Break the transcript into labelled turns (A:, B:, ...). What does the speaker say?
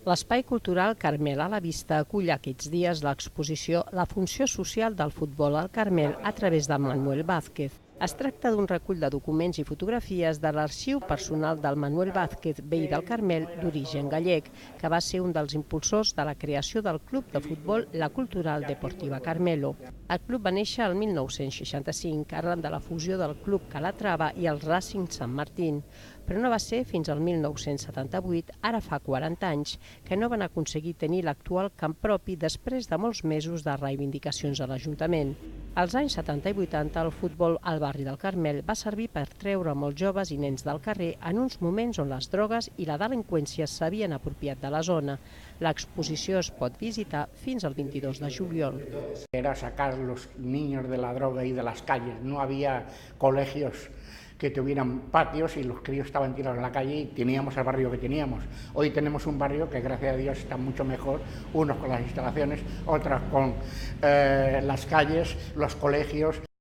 A: L'Espai Cultural Carmel a la Vista acull aquests dies l'exposició La funció social del futbol al Carmel a través de Manuel Vázquez. Es tracta d'un recull de documents i fotografies de l'arxiu personal del Manuel Vázquez, veí del Carmel d'origen gallec, que va ser un dels impulsors de la creació del club de futbol La Cultural Deportiva Carmelo. El club va néixer el 1965, arran de la fusió del Club Calatrava i el Racing Sant Martín, però no va ser fins al 1978, ara fa 40 anys, que no van aconseguir tenir l'actual camp propi després de molts mesos de reivindicacions a l'Ajuntament. Als anys 70 i 80, el futbol al barri del Carmel va servir per treure molts joves i nens del carrer en uns moments on les drogues i la delinqüència s'havien apropiat de la zona. L'exposició es pot visitar fins al 22 de juliol.
B: Era sacar los niños de la droga y de las calles. No había colegios que tuvieran patios y los críos estaban tirados en la calle y teníamos el barrio que teníamos. Hoy tenemos un barrio que gracias a Dios está mucho mejor, unos con las instalaciones, otros con las calles, los colegios.